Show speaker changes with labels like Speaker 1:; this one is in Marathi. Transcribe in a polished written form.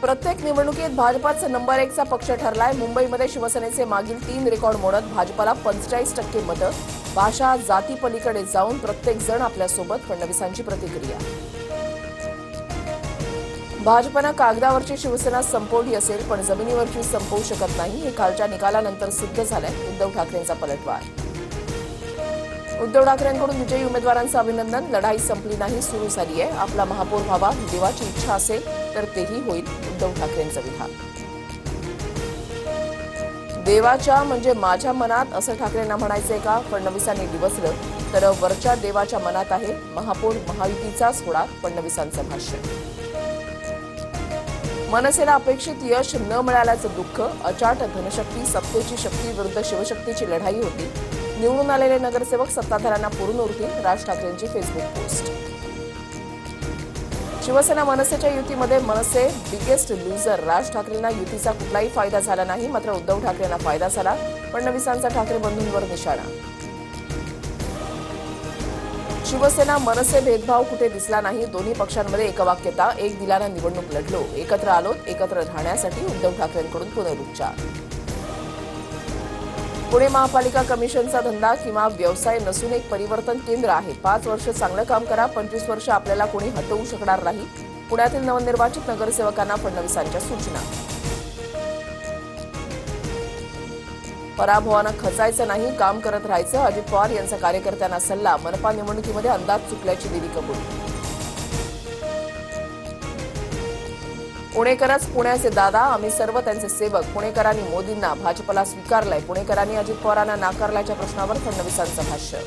Speaker 1: प्रत्येक निवडणुकीत भाजपाचा नंबर 1 चा पक्ष ठरलाय। मुंबईमध्ये शिवसेनेचे मागील 3 रेकॉर्ड मोडत भाजपाला 45% मतं। भाषा जाती पलीकडे जाऊन प्रत्येक जण आपल्या सोबत। फडणवीसांची प्रतिक्रिया। भाजपनं कागदावरची शिवसेना संपवली असेल पण जमिनीवरची संपवू शकत नाही, हे कालच्या निकालानंतर सिद्ध झालंय। उद्धव ठाकरेंचा पलटवार। उद्धव ठाकरेंकडून विजयी उमेदवारांचं अभिनंदन। लढाई संपली नाही, सुरू झाली आहे। आपला महापौर व्हावा ही देवाची इच्छा असेल तर तेही होईल, उद्धव ठाकरेंचं विधान। देवाच्या म्हणजे माझ्या मनात असं ठाकरेंना म्हणायचंय का? फडणवीसांनी डिवचलं, तर वरच्या देवाच्या मनात आहे महापौर महायुतीचाच होणार, फडणवीसांचं भाष्य। मनसेला अपेक्षित यश न मिळाल्याचं दुःख। अचाट धनशक्ती सत्तेची शक्ती विरुद्ध शिवशक्तीची लढाई होती। निवडून आलेले नगरसेवक सत्ताधाऱ्यांना पुरून उरतील, राज ठाकरेंची फेसबुक पोस्ट। शिवसेना मनसेच्या युतीमध्ये मनसे बिगेस्ट लुझर। राज ठाकरेंना युतीचा कुठलाही फायदा झाला नाही, मात्र उद्धव ठाकरेंना फायदा झाला। फडणवीसांचा ठाकरे बंधूंवर निशाणा। शिवसेना मनसे भेदभाव कुठे दिसला नाही। दोन्ही पक्षांमध्ये एकवाक्यता। एक दिलानं निवडणूक लढलो, एकत्र आलोत, एकत्र राहण्यासाठी उद्धव ठाकरेंकडून पुनरुच्चार। पुणे महापालिका कमिशनचा धंदा किंवा व्यवसाय नसून एक परिवर्तन केंद्र आहे। 5 वर्ष चांगलं काम करा, 25 वर्ष आपल्याला कोणी हटवू शकणार नाही। पुण्यातील नवनिर्वाचित नगरसेवकांना फडणवीसांच्या सूचना। पराभवानं खचायचं नाही, काम करत राहायचं। अजित पवार यांचा कार्यकर्त्यांना सल्ला। मनपा निवडणुकीमध्ये अंदाज चुकल्याची दिली कबूल। पुणेकरच पुण्याचे दादा, आम्ही सर्व त्यांचे सेवक। पुणेकरांनी मोदींना भाजपला स्वीकारलंय। पुणेकरांनी अजित पवारांना नाकारल्याच्या प्रश्नावर फडणवीसांचं भाष्य।